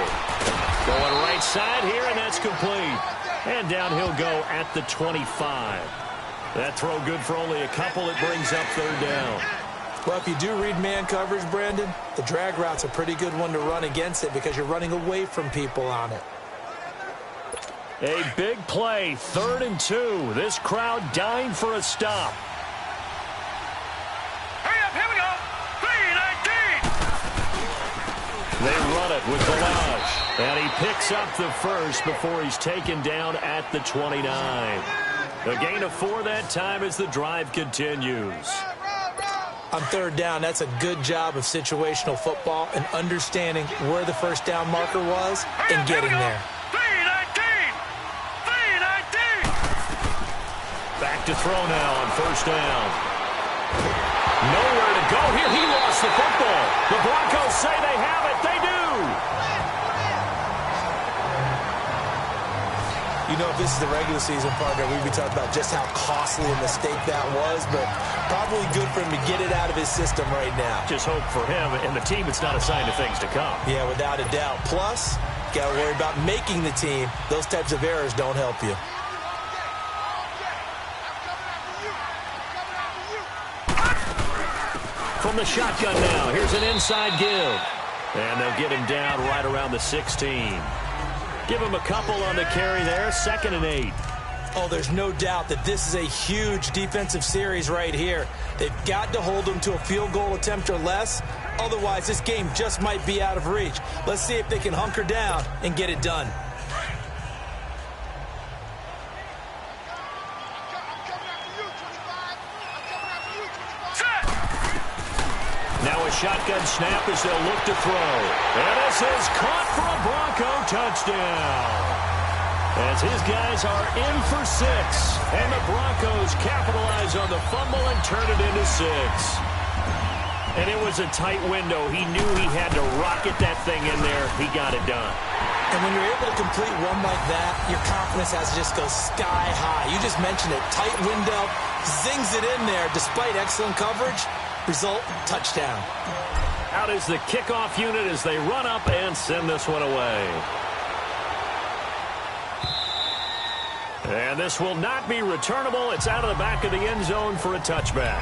Going right side here, and that's complete. And down he'll go at the 25. That throw good for only a couple. It brings up 3rd down. Well, if you do read man coverage, Brandon, the drag route's a pretty good one to run against it because you're running away from people on it. A big play, 3rd and 2. This crowd dying for a stop. Hurry up, here we go. 3-19. They run it with Balaj. And he picks up the first before he's taken down at the 29. A gain of 4 that time as the drive continues. On 3rd down, that's a good job of situational football and understanding where the first down marker was and getting there. 3-19. 3-19. Back to throw now on 1st down. Nowhere to go here. He lost the football. The Broncos say they have it. They do. You know, if this is the regular season, partner, we'd be talking about just how costly a mistake that was, but probably good for him to get it out of his system right now. Just hope for him and the team it's not a sign of things to come. Yeah, without a doubt. Plus, got to worry about making the team. Those types of errors don't help you. From the shotgun now, here's an inside give. And they'll get him down right around the 16. Give him a couple on the carry there, 2nd and 8. Oh, there's no doubt that this is a huge defensive series right here. They've got to hold them to a field goal attempt or less. Otherwise, this game just might be out of reach. Let's see if they can hunker down and get it done. Now a shotgun snap as they'll look to throw. And this is caught for a Bronco touchdown. As his guys are in for 6. And the Broncos capitalize on the fumble and turn it into 6. And it was a tight window. He knew he had to rocket that thing in there. He got it done. And when you're able to complete one like that, your confidence has to just go sky high. You just mentioned it. Tight window, zings it in there despite excellent coverage. Result, touchdown. Out is the kickoff unit as they run up and send this one away. And this will not be returnable. It's out of the back of the end zone for a touchback.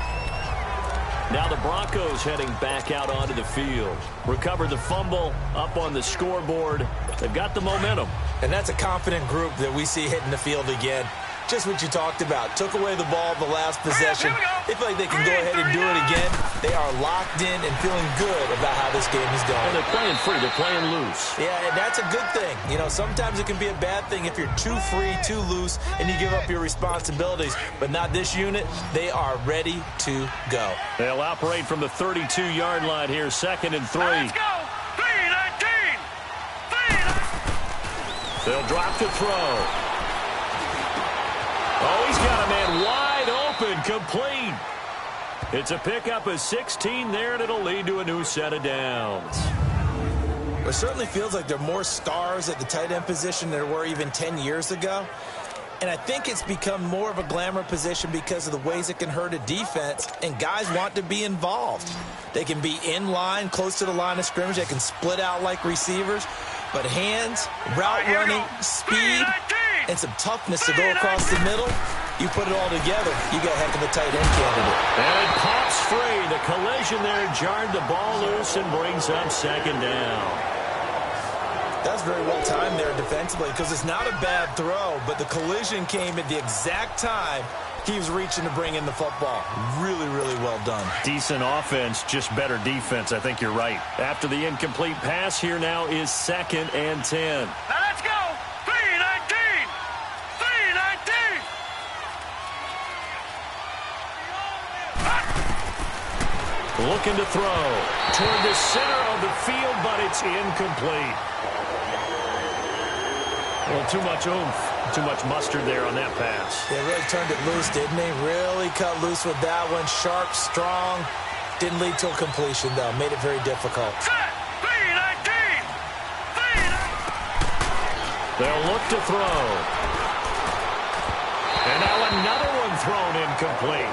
Now the Broncos heading back out onto the field. Recovered the fumble up on the scoreboard. They've got the momentum. And that's a confident group that we see hitting the field again. Just what you talked about. Took away the ball the last possession. They feel like they can go ahead and do it again. They are locked in and feeling good about how this game is going. And they're playing free. They're playing loose. Yeah, and that's a good thing. You know, sometimes it can be a bad thing if you're too free, too loose, and you give up your responsibilities. But not this unit. They are ready to go. They'll operate from the 32-yard line here, 2nd and 3. Let's go. 3-19. 3-19. They'll drop to throw. Oh, he's got a man wide open, complete. It's a pickup of 16 there, and it'll lead to a new set of downs. It certainly feels like there are more stars at the tight end position than there were even 10 years ago. And I think it's become more of a glamour position because of the ways it can hurt a defense, and guys want to be involved. They can be in line, close to the line of scrimmage. They can split out like receivers. But hands, route running, speed, and some toughness to go across the middle, you put it all together, you got a heck of a tight end candidate. And it pops free. The collision there jarred the ball loose and brings up 2nd down. That's very well timed there defensively because it's not a bad throw, but the collision came at the exact time he was reaching to bring in the football. Really, really well done. Decent offense, just better defense. I think you're right. After the incomplete pass, here now is 2nd and 10. Now let's go. 3-19. 3-19. Looking to throw toward the center of the field, but it's incomplete. Well, too much oomph. Too much mustard there on that pass. They really turned it loose, didn't they? Really cut loose with that one. Sharp, strong. Didn't lead to a completion, though. Made it very difficult. 3-19. 3-19. They'll look to throw. And now another one thrown incomplete.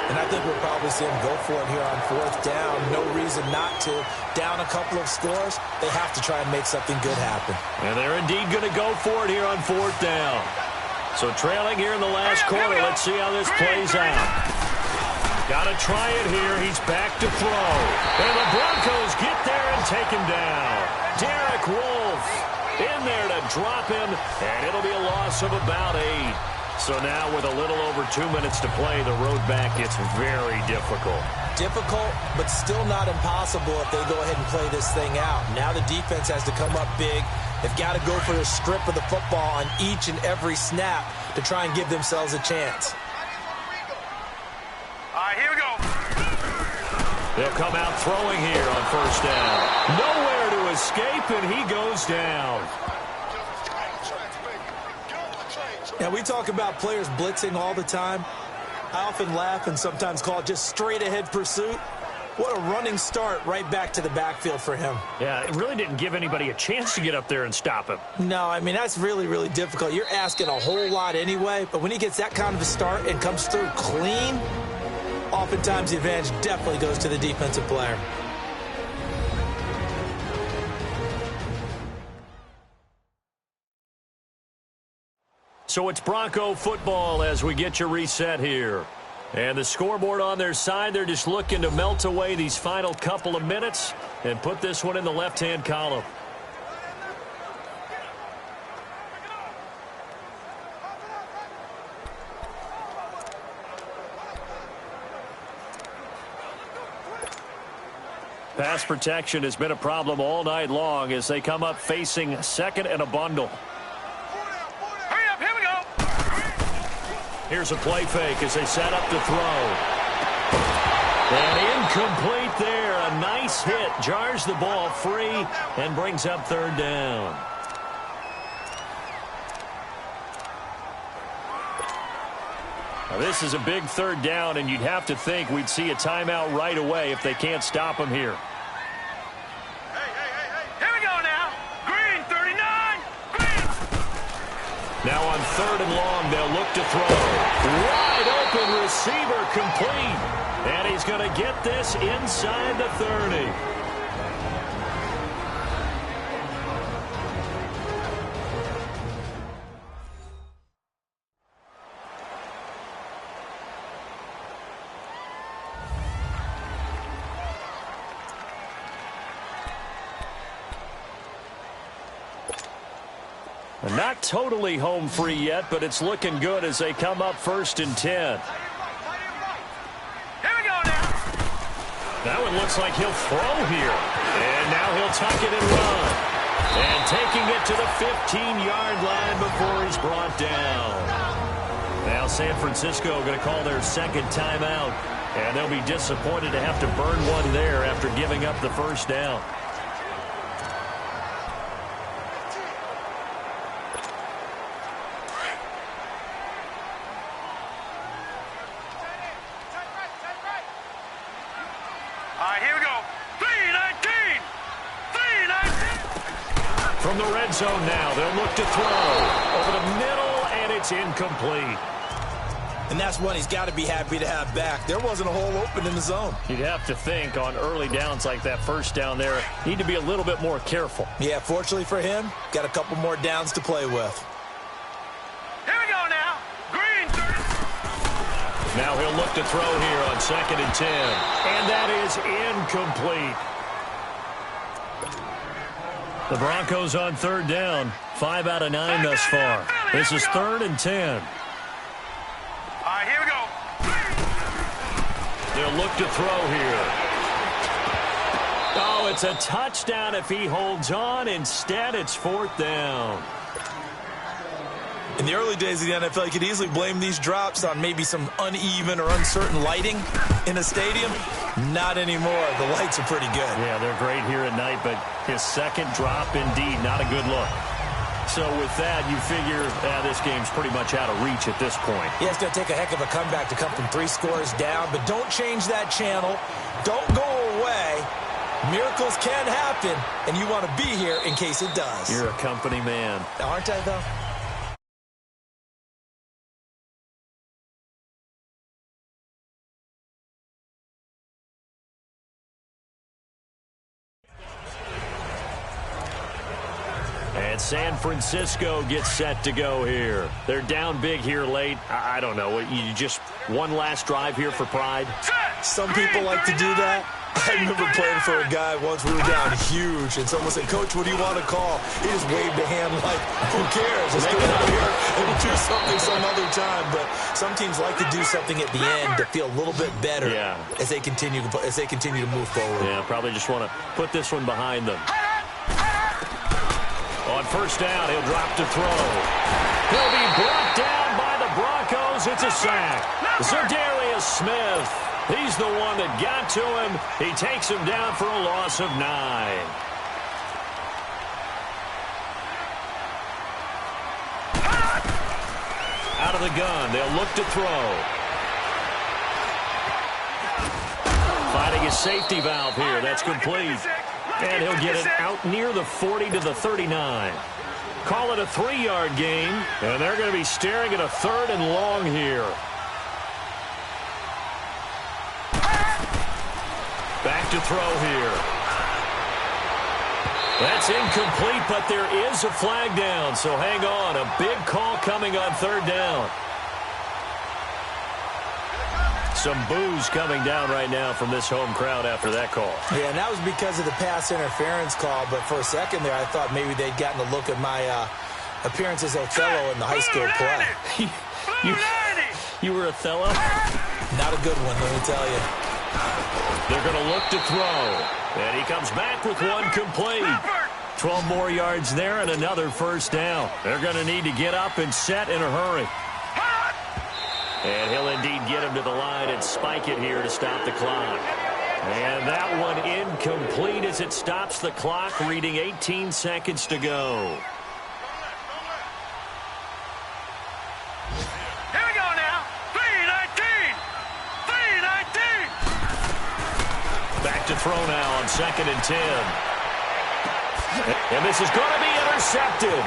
And I think we'll probably see him go for it here on 4th down. No reason not to. Down a couple of scores, they have to try and make something good happen. And they're indeed going to go for it here on 4th down. So trailing here in the last quarter, let's see how this plays out. Got to try it here. He's back to throw. And the Broncos get there and take him down. Derek Wolfe in there to drop him, and it'll be a loss of about 8. So now with a little over 2 minutes to play, the road back gets very difficult. Difficult, but still not impossible if they go ahead and play this thing out. Now the defense has to come up big. They've got to go for the strip of the football on each and every snap to try and give themselves a chance. All right, here we go. They'll come out throwing here on first down. Nowhere to escape, and he goes down. Now, we talk about players blitzing all the time. I often laugh and sometimes call it just straight-ahead pursuit. What a running start right back to the backfield for him. Yeah, it really didn't give anybody a chance to get up there and stop him. No, I mean, that's really, really difficult. You're asking a whole lot anyway, but when he gets that kind of a start and comes through clean, oftentimes the advantage definitely goes to the defensive player. So it's Bronco football as we get you reset here. And the scoreboard on their side, they're just looking to melt away these final couple of minutes and put this one in the left-hand column. Pass protection has been a problem all night long as they come up facing second and a bundle. Hurry up, here we go. Here's a play fake as they set up to throw. And incomplete there. A nice hit. Jars the ball free and brings up third down. Now, this is a big third down, and you'd have to think we'd see a timeout right away if they can't stop him here. Here we go now. Green, 39. Green. Now on third and long, they'll look to throw. Wide open receiver complete. And he's going to get this inside the 30. Not totally home free yet, but it's looking good as they come up first and 10. Here we go now. That one looks like he'll throw here. And now he'll tuck it and run. And taking it to the 15-yard line before he's brought down. Now San Francisco going to call their second timeout. And they'll be disappointed to have to burn one there after giving up the first down. From the red zone now, they'll look to throw. Over the middle, and it's incomplete. And that's one he's got to be happy to have back. There wasn't a hole open in the zone. You'd have to think on early downs like that first down there, need to be a little bit more careful. Yeah, fortunately for him, got a couple more downs to play with. Here we go now. Green, 30. Now he'll look to throw here on second and 10. And that is incomplete. The Broncos on third down. 5 out of 9 thus far. This is third and 10. All right, here we go. They'll look to throw here. Oh, it's a touchdown if he holds on. Instead, it's fourth down. In the early days of the NFL, you could easily blame these drops on maybe some uneven or uncertain lighting in a stadium. Not anymore. The lights are pretty good. Yeah, they're great here at night, but his second drop, indeed, not a good look. So with that, you figure this game's pretty much out of reach at this point. Yeah, it's going to take a heck of a comeback to come from 3 scores down, but don't change that channel. Don't go away. Miracles can happen, and you want to be here in case it does. You're a company man. Aren't I, though? And San Francisco gets set to go here. They're down big here late. I don't know. You just one last drive here for pride? Set. Some people like to do that. I remember playing for a guy once. We were down huge, and someone said, "Coach, what do you want to call?" He just waved a hand like, "Who cares? Let's get out here and we'll do something some other time." But some teams like to do something at the end to feel a little bit better as they continue to move forward. Yeah, probably just want to put this one behind them. On first down, he'll drop to throw. He'll be brought down by the Broncos. It's a sack. Za'Darius Smith. He's the one that got to him. He takes him down for a loss of 9. Out of the gun, they'll look to throw. Finding his safety valve here. That's complete. And he'll get it out near the 40 to the 39. Call it a 3-yard gain, and they're going to be staring at a 3rd and long here. Back to throw here. That's incomplete, but there is a flag down, so hang on. A big call coming on 3rd down. Some boos coming down right now from this home crowd after that call. Yeah, and that was because of the pass interference call, but for a second there I thought maybe they'd gotten a look at my appearance as Othello in the high school play. You were Othello? Not a good one, let me tell you. They're going to look to throw. And he comes back with one complete. 12 more yards there and another first down. They're going to need to get up and set in a hurry. And he'll indeed get him to the line and spike it here to stop the clock. And that one incomplete as it stops the clock, reading 18 seconds to go. Here we go now. 3-19. 3-19. Back to throw now on 2nd and 10. And this is going to be intercepted.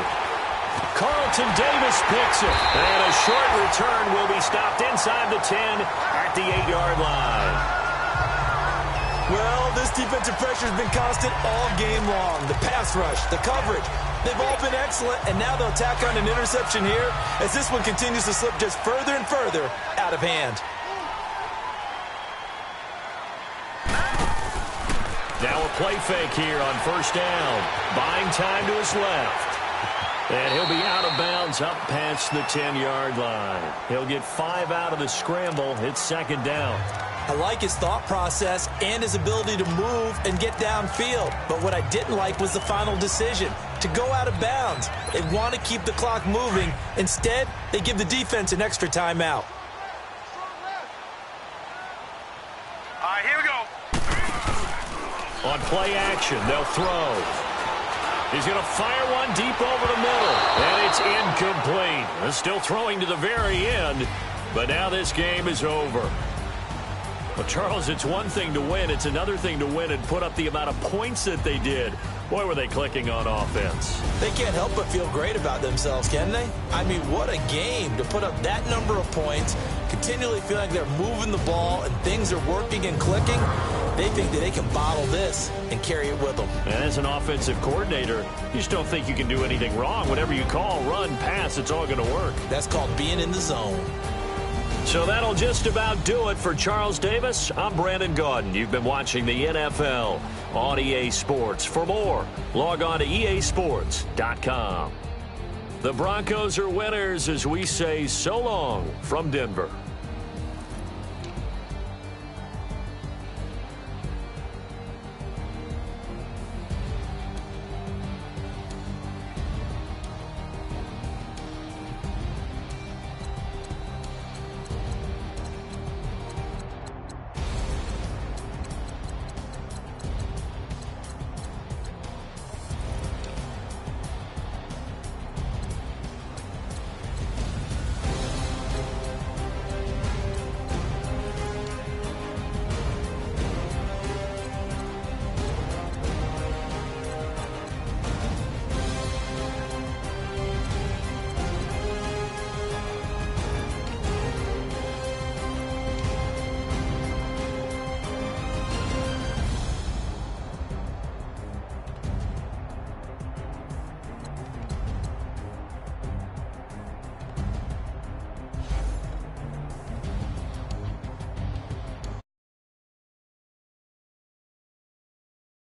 Carlton Davis picks it. And a short return will be stopped inside the 10 at the 8-yard line. Well, this defensive pressure has been constant all game long. The pass rush, the coverage, they've all been excellent, and now they'll tack on an interception here as this one continues to slip just further and further out of hand. Now a play fake here on first down. Buying time to his left. And he'll be out of bounds up past the 10-yard line. He'll get 5 out of the scramble. It's 2nd down. I like his thought process and his ability to move and get downfield. But what I didn't like was the final decision, to go out of bounds. They want to keep the clock moving. Instead, they give the defense an extra timeout. All right, here we go. On play action, they'll throw. He's going to fire one deep over the middle. And it's incomplete. They're still throwing to the very end. But now this game is over. Well, Charles, it's one thing to win. It's another thing to win and put up the amount of points that they did. Boy, were they clicking on offense. They can't help but feel great about themselves, can they? I mean, what a game to put up that number of points, continually feeling like they're moving the ball and things are working and clicking. They think that they can bottle this and carry it with them. And as an offensive coordinator, you just don't think you can do anything wrong. Whatever you call, run, pass, it's all going to work. That's called being in the zone. So that'll just about do it for Charles Davis. I'm Brandon Gaudin. You've been watching the NFL on EA Sports. For more, log on to easports.com. The Broncos are winners as we say so long from Denver.